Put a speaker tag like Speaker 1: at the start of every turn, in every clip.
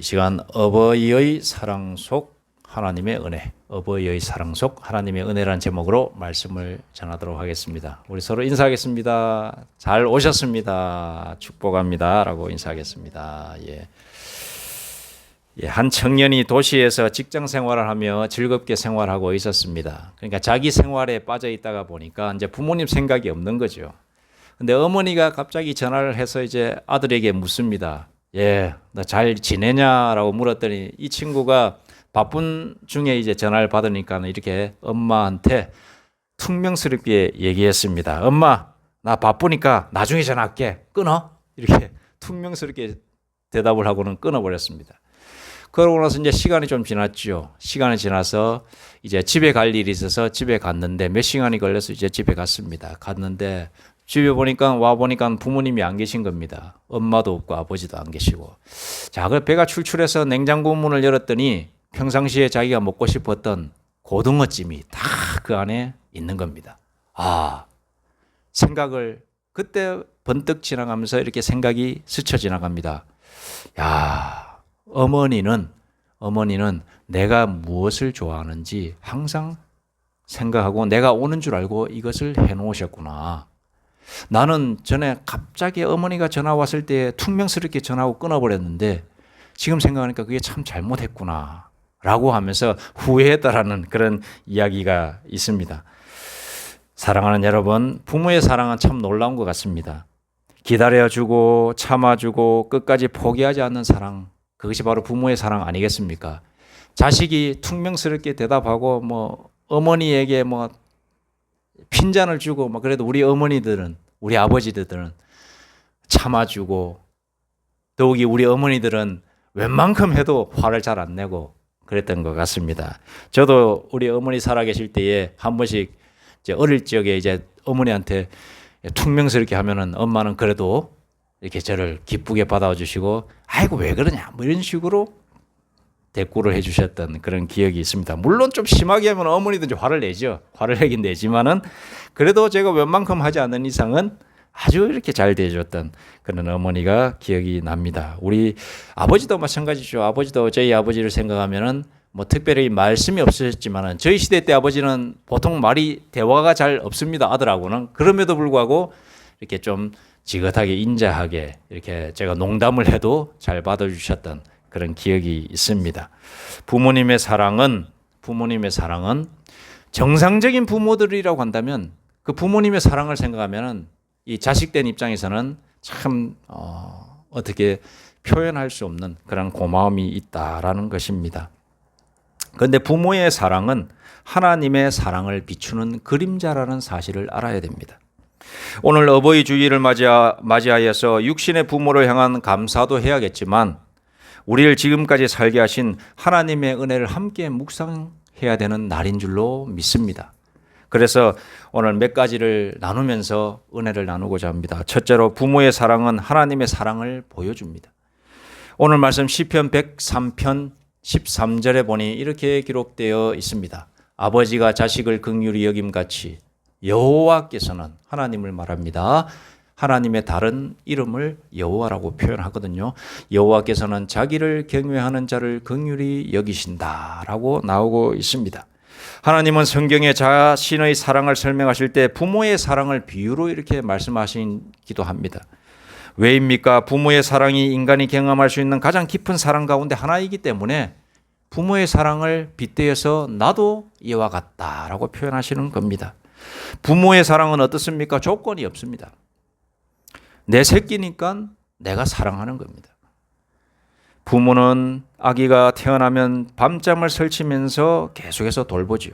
Speaker 1: 시간 어버이의 사랑 속 하나님의 은혜, 어버이의 사랑 속 하나님의 은혜라는 제목으로 말씀을 전하도록 하겠습니다. 우리 서로 인사하겠습니다. 잘 오셨습니다. 축복합니다. 라고 인사하겠습니다. 한 청년이 도시에서 직장 생활을 하며 즐겁게 생활하고 있었습니다. 그러니까 자기 생활에 빠져 있다가 보니까 이제 부모님 생각이 없는 거죠. 근데 어머니가 갑자기 전화를 해서 이제 아들에게 묻습니다. 너 잘 지내냐라고 물었더니 이 친구가 바쁜 중에 이제 전화를 받으니까 이렇게 엄마한테 퉁명스럽게 얘기했습니다. 엄마, 나 바쁘니까 나중에 전화할게. 끊어. 이렇게 퉁명스럽게 대답을 하고는 끊어버렸습니다. 그러고 나서 이제 시간이 좀 지났죠. 시간이 지나서 이제 집에 갈 일이 있어서 집에 갔는데 몇 시간이 걸려서 이제 집에 갔습니다. 갔는데 집에 와보니까 부모님이 안 계신 겁니다. 엄마도 없고 아버지도 안 계시고. 자, 그 배가 출출해서 냉장고 문을 열었더니 평상시에 자기가 먹고 싶었던 고등어찜이 다 그 안에 있는 겁니다. 생각을 그때 번뜩 지나가면서 이렇게 생각이 스쳐 지나갑니다. 어머니는 내가 무엇을 좋아하는지 항상 생각하고 내가 오는 줄 알고 이것을 해놓으셨구나. 나는 전에 갑자기 어머니가 전화 왔을 때 퉁명스럽게 전화하고 끊어버렸는데 지금 생각하니까 그게 참 잘못했구나 라고 하면서 후회했다라는 그런 이야기가 있습니다. 사랑하는 여러분, 부모의 사랑은 참 놀라운 것 같습니다. 기다려주고 참아주고 끝까지 포기하지 않는 사랑, 그것이 바로 부모의 사랑 아니겠습니까? 자식이 퉁명스럽게 대답하고 어머니에게 핀잔을 주고 그래도 우리 어머니들은, 우리 아버지들은 참아주고, 더욱이 우리 어머니들은 웬만큼 해도 화를 잘 안 내고 그랬던 것 같습니다. 저도 우리 어머니 살아계실 때에 한 번씩 이제 어릴 적에 이제 어머니한테 퉁명스럽게 하면은 엄마는 그래도 이렇게 저를 기쁘게 받아주시고, 아이고 왜 그러냐 이런 식으로 대꾸를 해주셨던 그런 기억이 있습니다. 물론 좀 심하게 하면 어머니도 이제 화를 내죠. 화를 내긴 내지만은 그래도 제가 웬만큼 하지 않는 이상은 아주 이렇게 잘 대해줬던 그런 어머니가 기억이 납니다. 우리 아버지도 마찬가지죠. 아버지도 저희 아버지를 생각하면은 특별히 말씀이 없으셨지만은 저희 시대 때 아버지는 보통 대화가 잘 없습니다. 아들하고는. 그럼에도 불구하고 이렇게 좀 지긋하게 인자하게 이렇게 제가 농담을 해도 잘 받아주셨던 그런 기억이 있습니다. 부모님의 사랑은 정상적인 부모들이라고 한다면 그 부모님의 사랑을 생각하면 이 자식된 입장에서는 참 어떻게 표현할 수 없는 그런 고마움이 있다라는 것입니다. 그런데 부모의 사랑은 하나님의 사랑을 비추는 그림자라는 사실을 알아야 됩니다. 오늘 어버이 주일을 맞이하여서 육신의 부모를 향한 감사도 해야겠지만 우리를 지금까지 살게 하신 하나님의 은혜를 함께 묵상해야 되는 날인 줄로 믿습니다. 그래서 오늘 몇 가지를 나누면서 은혜를 나누고자 합니다. 첫째로 부모의 사랑은 하나님의 사랑을 보여줍니다. 오늘 말씀 시편 103편 13절에 보니 이렇게 기록되어 있습니다. 아버지가 자식을 긍휼히 여김같이 여호와께서는, 하나님을 말합니다. 하나님의 다른 이름을 여호와라고 표현하거든요. 여호와께서는 자기를 경외하는 자를 긍휼히 여기신다라고 나오고 있습니다. 하나님은 성경에 자신의 사랑을 설명하실 때 부모의 사랑을 비유로 이렇게 말씀하시기도 합니다. 왜입니까? 부모의 사랑이 인간이 경험할 수 있는 가장 깊은 사랑 가운데 하나이기 때문에 부모의 사랑을 빗대어서 나도 이와 같다라고 표현하시는 겁니다. 부모의 사랑은 어떻습니까? 조건이 없습니다. 내 새끼니까 내가 사랑하는 겁니다. 부모는 아기가 태어나면 밤잠을 설치면서 계속해서 돌보지요.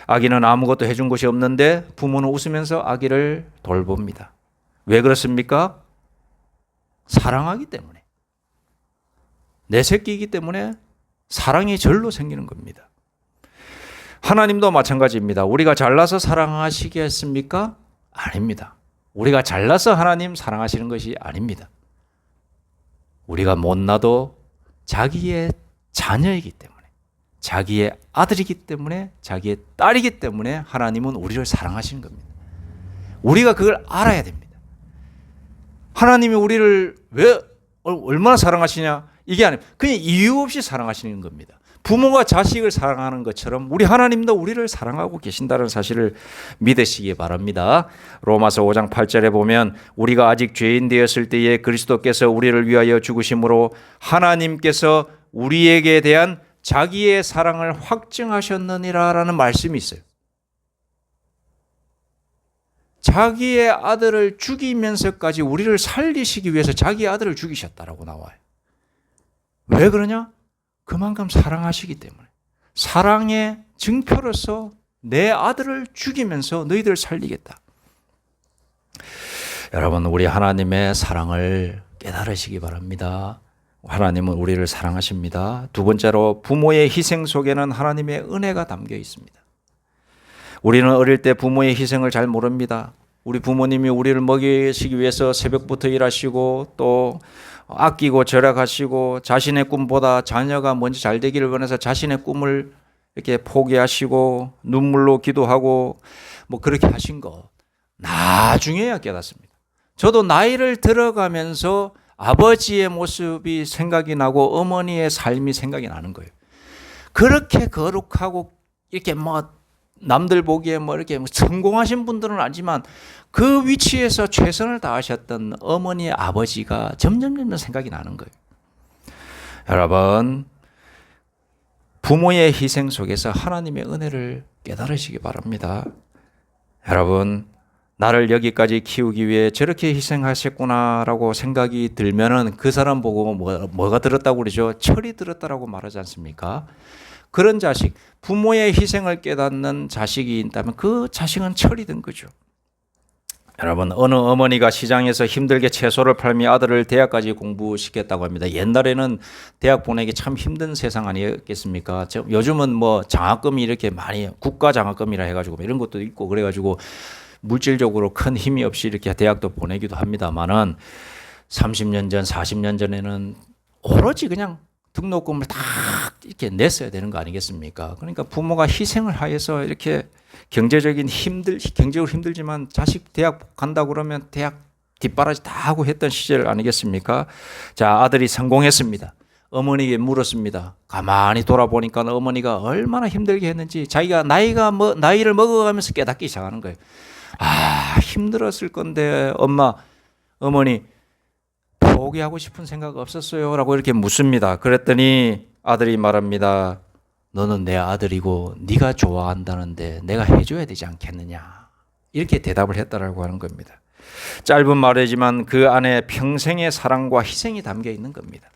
Speaker 1: 아기는 아무것도 해준 것이 없는데 부모는 웃으면서 아기를 돌봅니다. 왜 그렇습니까? 사랑하기 때문에. 내 새끼이기 때문에 사랑이 절로 생기는 겁니다. 하나님도 마찬가지입니다. 우리가 잘나서 사랑하시겠습니까? 아닙니다. 우리가 잘나서 하나님 사랑하시는 것이 아닙니다. 우리가 못나도 자기의 자녀이기 때문에, 자기의 아들이기 때문에, 자기의 딸이기 때문에 하나님은 우리를 사랑하시는 겁니다. 우리가 그걸 알아야 됩니다. 하나님이 우리를 왜 얼마나 사랑하시냐? 이게 아니에요. 그냥 이유 없이 사랑하시는 겁니다. 부모가 자식을 사랑하는 것처럼 우리 하나님도 우리를 사랑하고 계신다는 사실을 믿으시기 바랍니다. 로마서 5장 8절에 보면 우리가 아직 죄인 되었을 때에 그리스도께서 우리를 위하여 죽으심으로 하나님께서 우리에게 대한 자기의 사랑을 확증하셨느니라라는 말씀이 있어요. 자기의 아들을 죽이면서까지 우리를 살리시기 위해서 자기의 아들을 죽이셨다라고 나와요. 왜 그러냐? 그만큼 사랑하시기 때문에. 사랑의 증표로서 내 아들을 죽이면서 너희들을 살리겠다. 여러분, 우리 하나님의 사랑을 깨달으시기 바랍니다. 하나님은 우리를 사랑하십니다. 두 번째로 부모의 희생 속에는 하나님의 은혜가 담겨 있습니다. 우리는 어릴 때 부모의 희생을 잘 모릅니다. 우리 부모님이 우리를 먹이시기 위해서 새벽부터 일하시고 또 아끼고 절약하시고 자신의 꿈보다 자녀가 먼저 잘 되기를 원해서 자신의 꿈을 이렇게 포기하시고 눈물로 기도하고 뭐 그렇게 하신 거 나중에야 깨닫습니다. 저도 나이를 들어가면서 아버지의 모습이 생각이 나고 어머니의 삶이 생각이 나는 거예요. 그렇게 거룩하고 이렇게 뭐 남들 보기에 뭐 이렇게 성공하신 분들은 아니지만 그 위치에서 최선을 다하셨던 어머니의 아버지가 점점 생각이 나는 거예요. 여러분, 부모의 희생 속에서 하나님의 은혜를 깨달으시기 바랍니다. 여러분, 나를 여기까지 키우기 위해 저렇게 희생하셨구나라고 생각이 들면은 그 사람 보고 뭐가 들었다고 그러죠? 철이 들었다라고 말하지 않습니까? 그런 자식, 부모의 희생을 깨닫는 자식이 있다면 그 자식은 철이 든 거죠. 여러분, 어느 어머니가 시장에서 힘들게 채소를 팔며 아들을 대학까지 공부시켰다고 합니다. 옛날에는 대학 보내기 참 힘든 세상 아니겠습니까? 요즘은 뭐 장학금이 이렇게 많이 국가 장학금이라 해가지고 이런 것도 있고 그래가지고 물질적으로 큰 힘이 없이 이렇게 대학도 보내기도 합니다만은 30년 전, 40년 전에는 오로지 그냥 등록금을 다 이렇게 냈어야 되는 거 아니겠습니까? 그러니까 부모가 희생을 하여서 이렇게 경제적으로 힘들지만 자식 대학 간다고 그러면 대학 뒷바라지 다 하고 했던 시절 아니겠습니까? 자, 아들이 성공했습니다. 어머니에게 물었습니다. 가만히 돌아보니까 어머니가 얼마나 힘들게 했는지 자기가 나이를 먹어가면서 깨닫기 시작하는 거예요. 아, 힘들었을 건데 어머니 포기하고 싶은 생각 없었어요? 라고 이렇게 묻습니다. 그랬더니 아들이 말합니다. 너는 내 아들이고 네가 좋아한다는데 내가 해줘야 되지 않겠느냐. 이렇게 대답을 했다라고 하는 겁니다. 짧은 말이지만 그 안에 평생의 사랑과 희생이 담겨 있는 겁니다.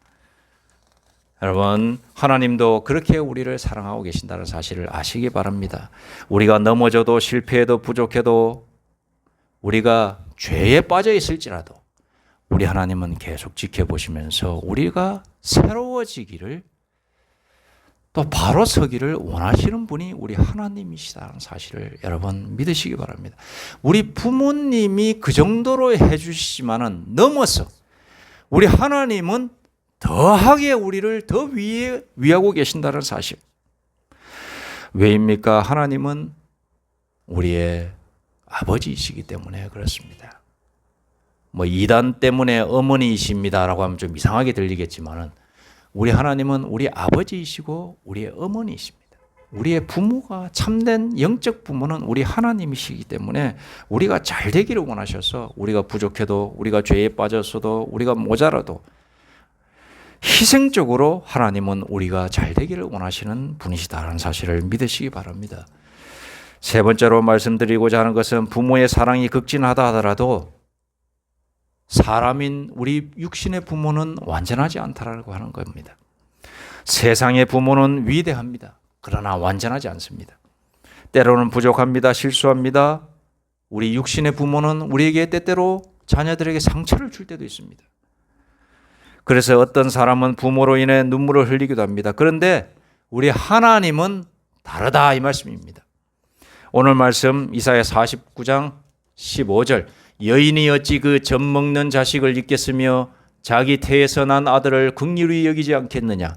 Speaker 1: 여러분, 하나님도 그렇게 우리를 사랑하고 계신다는 사실을 아시기 바랍니다. 우리가 넘어져도 실패해도 부족해도 우리가 죄에 빠져 있을지라도 우리 하나님은 계속 지켜보시면서 우리가 새로워지기를 또 바로 서기를 원하시는 분이 우리 하나님이시다는 사실을 여러분 믿으시기 바랍니다. 우리 부모님이 그 정도로 해주시지만은 넘어서 우리 하나님은 더하게 우리를 더 위하고 계신다는 사실. 왜입니까? 하나님은 우리의 아버지이시기 때문에 그렇습니다. 뭐 이단 때문에 어머니이십니다라고 하면 좀 이상하게 들리겠지만은 우리 하나님은 우리 아버지이시고 우리의 어머니이십니다. 우리의 부모가 참된 영적 부모는 우리 하나님이시기 때문에 우리가 잘 되기를 원하셔서 우리가 부족해도 우리가 죄에 빠졌어도 우리가 모자라도 희생적으로 하나님은 우리가 잘 되기를 원하시는 분이시다라는 사실을 믿으시기 바랍니다. 세 번째로 말씀드리고자 하는 것은 부모의 사랑이 극진하다 하더라도 사람인 우리 육신의 부모는 완전하지 않다라고 하는 겁니다. 세상의 부모는 위대합니다. 그러나 완전하지 않습니다. 때로는 부족합니다. 실수합니다. 우리 육신의 부모는 우리에게 때때로 자녀들에게 상처를 줄 때도 있습니다. 그래서 어떤 사람은 부모로 인해 눈물을 흘리기도 합니다. 그런데 우리 하나님은 다르다 이 말씀입니다. 오늘 말씀 이사야 49장 15절 여인이 어찌 그 젖 먹는 자식을 잊겠으며 자기 태에서 난 아들을 긍휼히 여기지 않겠느냐.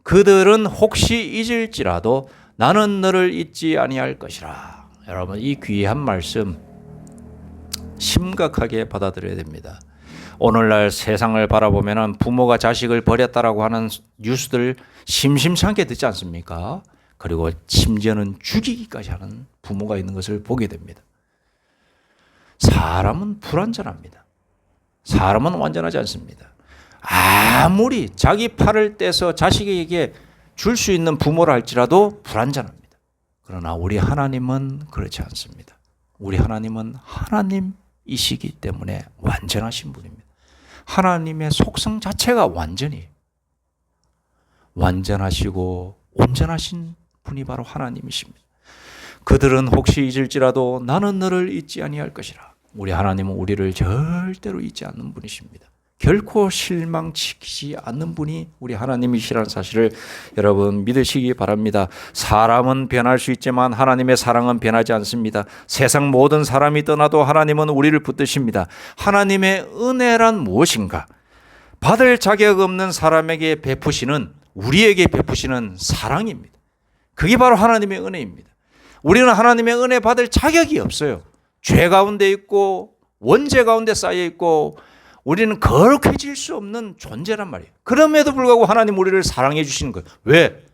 Speaker 1: 그들은 혹시 잊을지라도 나는 너를 잊지 아니할 것이라. 여러분 이 귀한 말씀 심각하게 받아들여야 됩니다. 오늘날 세상을 바라보면 부모가 자식을 버렸다라고 하는 뉴스들 심심찮게 듣지 않습니까? 그리고 심지어는 죽이기까지 하는 부모가 있는 것을 보게 됩니다. 사람은 불완전합니다. 사람은 완전하지 않습니다. 아무리 자기 팔을 떼서 자식에게 줄 수 있는 부모라 할지라도 불완전합니다. 그러나 우리 하나님은 그렇지 않습니다. 우리 하나님은 하나님이시기 때문에 완전하신 분입니다. 하나님의 속성 자체가 완전히 완전하시고 온전하신 분이 바로 하나님이십니다. 그들은 혹시 잊을지라도 나는 너를 잊지 아니할 것이라. 우리 하나님은 우리를 절대로 잊지 않는 분이십니다. 결코 실망시키지 않는 분이 우리 하나님이시라는 사실을 여러분 믿으시기 바랍니다. 사람은 변할 수 있지만 하나님의 사랑은 변하지 않습니다. 세상 모든 사람이 떠나도 하나님은 우리를 붙드십니다. 하나님의 은혜란 무엇인가? 받을 자격 없는 사람에게 베푸시는, 우리에게 베푸시는 사랑입니다. 그게 바로 하나님의 은혜입니다. 우리는 하나님의 은혜 받을 자격이 없어요. 죄 가운데 있고 원죄 가운데 쌓여 있고 우리는 거룩해질 수 없는 존재란 말이에요. 그럼에도 불구하고 하나님 우리를 사랑해 주시는 거예요. 왜?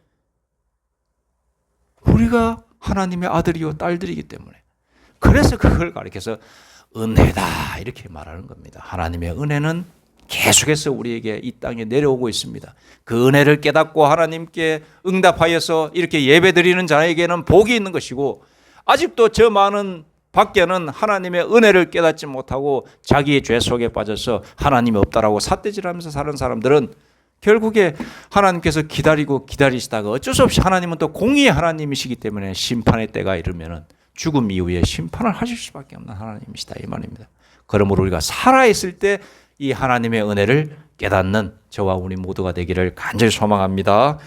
Speaker 1: 우리가 하나님의 아들이요 딸들이기 때문에. 그래서 그걸 가리켜서 은혜다 이렇게 말하는 겁니다. 하나님의 은혜는 계속해서 우리에게 이 땅에 내려오고 있습니다. 그 은혜를 깨닫고 하나님께 응답하여서 이렇게 예배드리는 자에게는 복이 있는 것이고, 아직도 저 많은 밖에는 하나님의 은혜를 깨닫지 못하고 자기의 죄 속에 빠져서 하나님이 없다라고 삿대질하면서 사는 사람들은 결국에 하나님께서 기다리고 기다리시다가 어쩔 수 없이 하나님은 또 공의의 하나님이시기 때문에 심판의 때가 이르면은 죽음 이후에 심판을 하실 수밖에 없는 하나님이시다 이 말입니다. 그러므로 우리가 살아있을 때 이 하나님의 은혜를 깨닫는 저와 우리 모두가 되기를 간절히 소망합니다.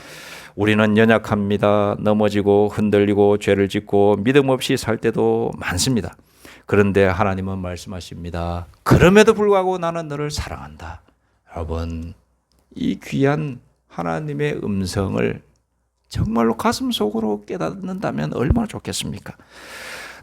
Speaker 1: 우리는 연약합니다. 넘어지고 흔들리고 죄를 짓고 믿음 없이 살 때도 많습니다. 그런데 하나님은 말씀하십니다. 그럼에도 불구하고 나는 너를 사랑한다. 여러분, 이 귀한 하나님의 음성을 정말로 가슴속으로 깨닫는다면 얼마나 좋겠습니까?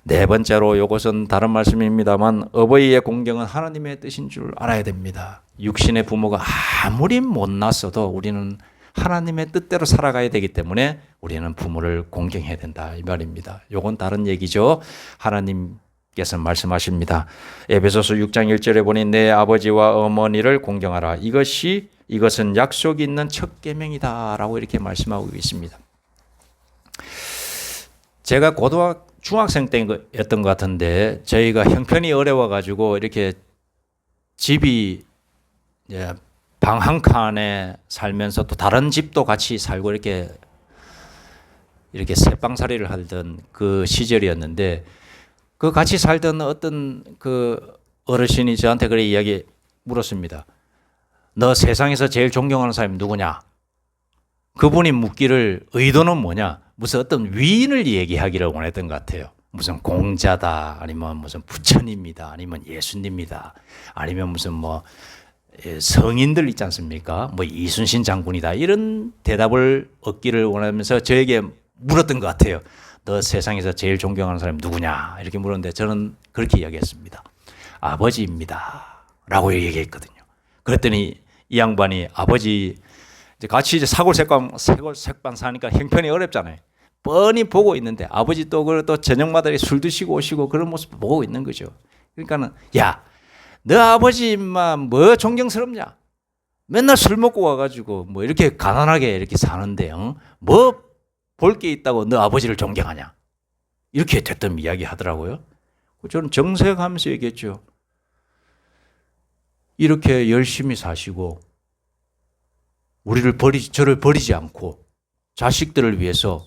Speaker 1: 네 번째로, 이것은 다른 말씀입니다만 어버이의 공경은 하나님의 뜻인 줄 알아야 됩니다. 육신의 부모가 아무리 못났어도 우리는 하나님의 뜻대로 살아가야 되기 때문에 우리는 부모를 공경해야 된다 이 말입니다. 이건 다른 얘기죠. 하나님께서 말씀하십니다. 에베소서 6장 1절에 보니 내 아버지와 어머니를 공경하라. 이것은 약속이 있는 첫 계명이다라고 이렇게 말씀하고 있습니다. 제가 중학생 때였던 것 같은데 저희가 형편이 어려워가지고 이렇게 집이 방 한 칸에 살면서 또 다른 집도 같이 살고 이렇게 새방살이를 하던 그 시절이었는데, 그 같이 살던 어떤 그 어르신이 저한테 그래 물었습니다. 너 세상에서 제일 존경하는 사람이 누구냐? 그분이 묻기를 의도는 뭐냐? 무슨 어떤 위인을 얘기하기를 원했던 것 같아요. 무슨 공자다, 아니면 무슨 부처님이다, 아니면 예수님이다, 아니면 무슨 성인들 있지 않습니까? 이순신 장군이다. 이런 대답을 얻기를 원하면서 저에게 물었던 것 같아요. 너 세상에서 제일 존경하는 사람이 누구냐? 이렇게 물었는데 저는 그렇게 이야기했습니다. 아버지입니다. 라고 얘기했거든요. 그랬더니 이 양반이 아버지, 같이 사골색반 사니까 형편이 어렵잖아요. 뻔히 보고 있는데 아버지 또 저녁마다 술 드시고 오시고 그런 모습 보고 있는 거죠. 그러니까는 야, 너 아버지만 뭐 존경스럽냐? 맨날 술 먹고 와가지고 이렇게 가난하게 이렇게 사는데 뭐 볼 게 있다고 너 아버지를 존경하냐? 이렇게 됐던 이야기 하더라고요. 저는 정색하면서 얘기했죠. 이렇게 열심히 사시고 저를 버리지 않고 자식들을 위해서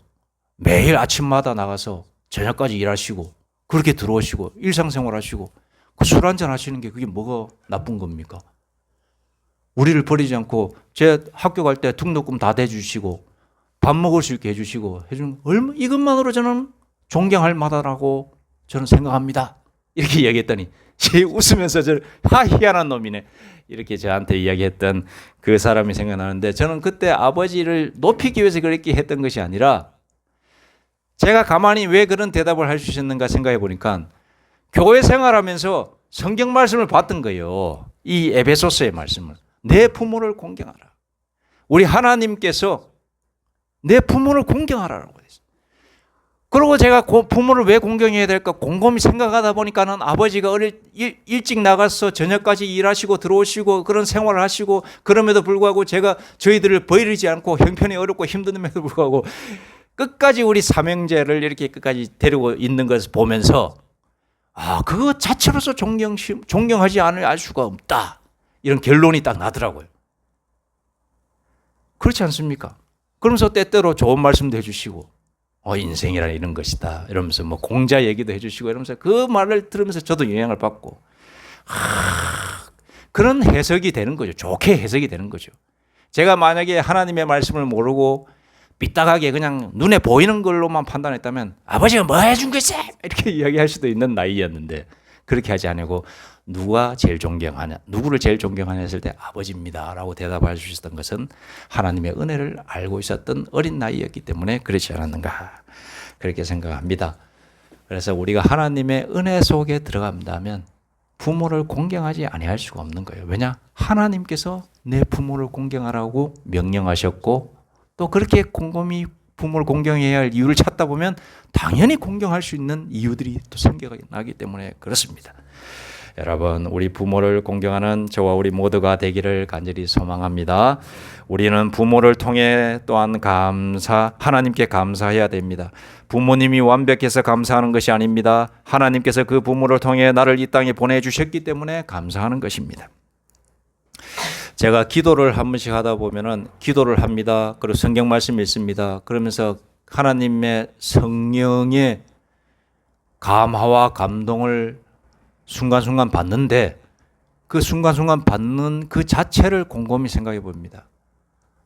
Speaker 1: 매일 아침마다 나가서 저녁까지 일하시고 그렇게 들어오시고 일상생활 하시고 술 한잔 하시는 게 그게 뭐가 나쁜 겁니까? 우리를 버리지 않고 제 학교 갈 때 등록금 다 대주시고 밥 먹을 수 있게 해주시고 해주는 이것만으로 저는 존경할 만하다고 저는 생각합니다. 이렇게 이야기했더니 웃으면서 희한한 놈이네 이렇게 저한테 이야기했던 그 사람이 생각나는데, 저는 그때 아버지를 높이기 위해서 그렇게 했던 것이 아니라 제가 가만히 왜 그런 대답을 할 수 있었는가 생각해 보니까 교회 생활하면서 성경 말씀을 봤던 거예요. 이 에베소서의 말씀을. 내 부모를 공경하라. 우리 하나님께서 내 부모를 공경하라고 했어요. 그리고 제가 부모를 왜 공경해야 될까 곰곰이 생각하다 보니까는 아버지가 일찍 나가서 저녁까지 일하시고 들어오시고 그런 생활을 하시고 그럼에도 불구하고 제가 저희들을 버리지 않고 형편이 어렵고 힘듦에도 불구하고 끝까지 우리 삼형제를 이렇게 끝까지 데리고 있는 것을 보면서 그거 자체로서 존경하지 않을 수가 없다. 이런 결론이 딱 나더라고요. 그렇지 않습니까? 그러면서 때때로 좋은 말씀도 해주시고 인생이란 이런 것이다 이러면서 뭐 공자 얘기도 해주시고 이러면서 그 말을 들으면서 저도 영향을 받고 그런 해석이 되는 거죠. 좋게 해석이 되는 거죠. 제가 만약에 하나님의 말씀을 모르고 삐딱하게 그냥 눈에 보이는 걸로만 판단했다면 아버지가 뭐 해준 거지? 이렇게 이야기할 수도 있는 나이였는데 그렇게 하지 않고 누구를 제일 존경하냐 했을 때 아버지입니다 라고 대답할 수 있었던 것은 하나님의 은혜를 알고 있었던 어린 나이였기 때문에 그렇지 않았는가 그렇게 생각합니다. 그래서 우리가 하나님의 은혜 속에 들어간다면 부모를 공경하지 아니할 수가 없는 거예요. 왜냐? 하나님께서 내 부모를 공경하라고 명령하셨고 또 그렇게 곰곰이 부모를 공경해야 할 이유를 찾다 보면 당연히 공경할 수 있는 이유들이 또 생겨나기 때문에 그렇습니다. 여러분, 우리 부모를 공경하는 저와 우리 모두가 되기를 간절히 소망합니다. 우리는 부모를 통해 또한 하나님께 감사해야 됩니다. 부모님이 완벽해서 감사하는 것이 아닙니다. 하나님께서 그 부모를 통해 나를 이 땅에 보내주셨기 때문에 감사하는 것입니다. 제가 기도를 한 번씩 하다 보면은 기도를 합니다. 그리고 성경 말씀 읽습니다. 그러면서 하나님의 성령의 감화와 감동을 순간순간 받는데 그 순간순간 받는 그 자체를 곰곰이 생각해 봅니다.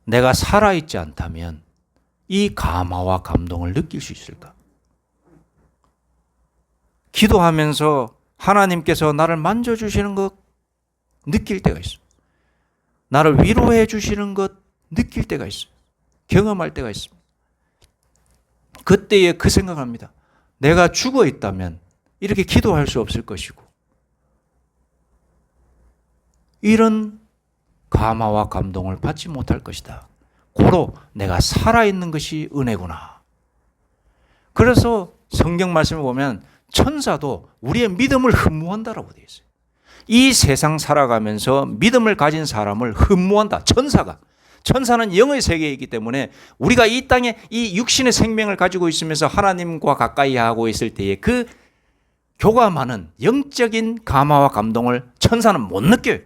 Speaker 1: 내가 살아있지 않다면 이 감화와 감동을 느낄 수 있을까? 기도하면서 하나님께서 나를 만져주시는 것 느낄 때가 있어. 나를 위로해 주시는 것 느낄 때가 있어요. 경험할 때가 있습니다. 그때에 그 생각합니다. 내가 죽어 있다면 이렇게 기도할 수 없을 것이고 이런 감화와 감동을 받지 못할 것이다. 고로 내가 살아있는 것이 은혜구나. 그래서 성경 말씀을 보면 천사도 우리의 믿음을 흠모한다라고 되어 있어요. 이 세상 살아가면서 믿음을 가진 사람을 흠모한다. 천사는 영의 세계이기 때문에 우리가 이 땅에 이 육신의 생명을 가지고 있으면서 하나님과 가까이 하고 있을 때에 그 교감하는 영적인 감화와 감동을 천사는 못 느껴요.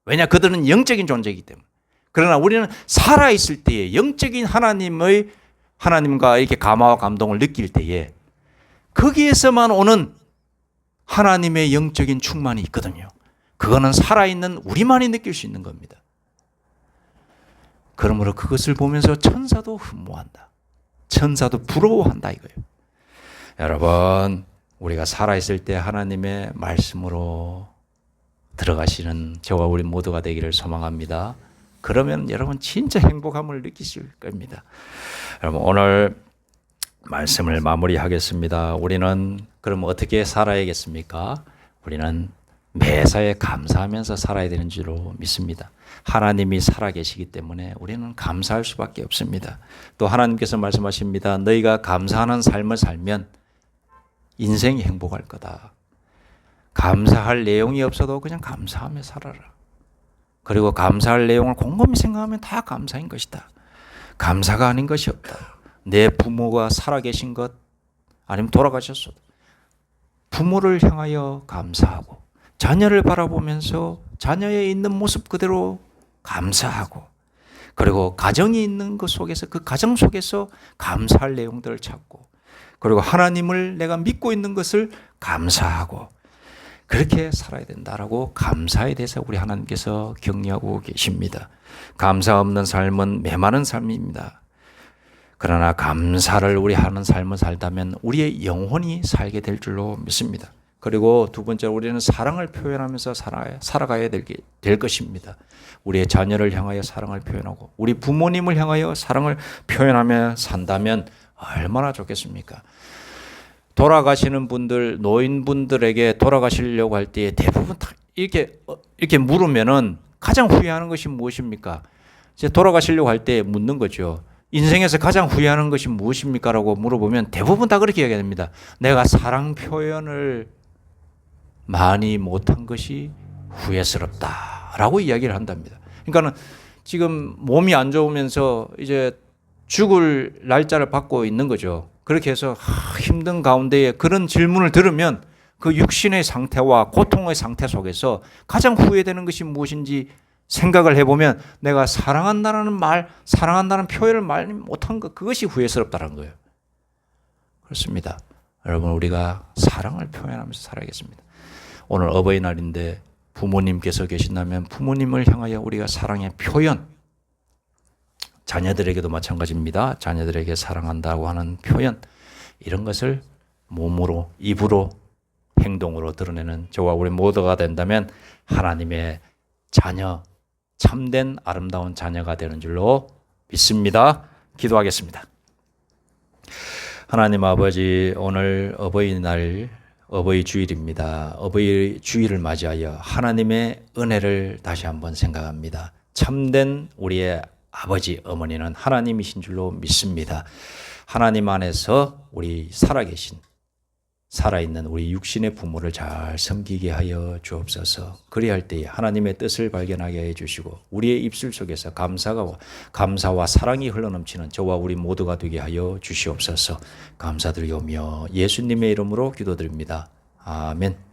Speaker 1: 왜냐? 그들은 영적인 존재이기 때문에. 그러나 우리는 살아있을 때에 영적인 하나님과 이렇게 감화와 감동을 느낄 때에 거기에서만 오는 하나님의 영적인 충만이 있거든요. 그거는 살아있는 우리만이 느낄 수 있는 겁니다. 그러므로 그것을 보면서 천사도 흠모한다. 천사도 부러워한다 이거예요. 여러분, 우리가 살아있을 때 하나님의 말씀으로 들어가시는 저와 우리 모두가 되기를 소망합니다. 그러면 여러분 진짜 행복함을 느끼실 겁니다. 여러분, 오늘 말씀을 마무리하겠습니다. 우리는 그럼 어떻게 살아야겠습니까? 우리는 매사에 감사하면서 살아야 되는 줄로 믿습니다. 하나님이 살아계시기 때문에 우리는 감사할 수밖에 없습니다. 또 하나님께서 말씀하십니다. 너희가 감사하는 삶을 살면 인생이 행복할 거다. 감사할 내용이 없어도 그냥 감사하며 살아라. 그리고 감사할 내용을 곰곰이 생각하면 다 감사인 것이다. 감사가 아닌 것이 없다. 내 부모가 살아계신 것 아니면 돌아가셨어도 부모를 향하여 감사하고 자녀를 바라보면서 자녀의 있는 모습 그대로 감사하고 그리고 가정이 있는 것 속에서 그 가정 속에서 감사할 내용들을 찾고 그리고 하나님을 내가 믿고 있는 것을 감사하고 그렇게 살아야 된다라고 감사에 대해서 우리 하나님께서 격려하고 계십니다. 감사 없는 삶은 메마른 삶입니다. 그러나 감사를 우리 하는 삶을 살다면 우리의 영혼이 살게 될 줄로 믿습니다. 그리고 두 번째로 우리는 사랑을 표현하면서 살아가야 될 것입니다. 우리의 자녀를 향하여 사랑을 표현하고 우리 부모님을 향하여 사랑을 표현하며 산다면 얼마나 좋겠습니까? 돌아가시는 분들, 노인분들에게 돌아가시려고 할 때 대부분 이렇게 물으면은 가장 후회하는 것이 무엇입니까? 이제 돌아가시려고 할 때 묻는 거죠. 인생에서 가장 후회하는 것이 무엇입니까? 라고 물어보면 대부분 다 그렇게 이야기합니다. 내가 사랑 표현을 많이 못한 것이 후회스럽다라고 이야기를 한답니다. 그러니까는 지금 몸이 안 좋으면서 이제 죽을 날짜를 받고 있는 거죠. 그렇게 해서 힘든 가운데에 그런 질문을 들으면 그 육신의 상태와 고통의 상태 속에서 가장 후회되는 것이 무엇인지 생각을 해보면 내가 사랑한다는 말, 사랑한다는 표현을 많이 못한 것, 그것이 후회스럽다는 거예요. 그렇습니다. 여러분, 우리가 사랑을 표현하면서 살아야겠습니다. 오늘 어버이날인데 부모님께서 계신다면 부모님을 향하여 우리가 사랑의 표현, 자녀들에게도 마찬가지입니다. 자녀들에게 사랑한다고 하는 표현, 이런 것을 몸으로, 입으로, 행동으로 드러내는 저와 우리 모두가 된다면 하나님의 자녀, 참된 아름다운 자녀가 되는 줄로 믿습니다. 기도하겠습니다. 하나님 아버지, 오늘 어버이날, 어버이 주일입니다. 어버이 주일을 맞이하여 하나님의 은혜를 다시 한번 생각합니다. 참된 우리의 아버지, 어머니는 하나님이신 줄로 믿습니다. 하나님 안에서 우리 살아있는 우리 육신의 부모를 잘 섬기게 하여 주옵소서. 그리할 때에 하나님의 뜻을 발견하게 해주시고 우리의 입술 속에서 감사와 사랑이 흘러넘치는 저와 우리 모두가 되게 하여 주시옵소서. 감사드리오며 예수님의 이름으로 기도드립니다. 아멘.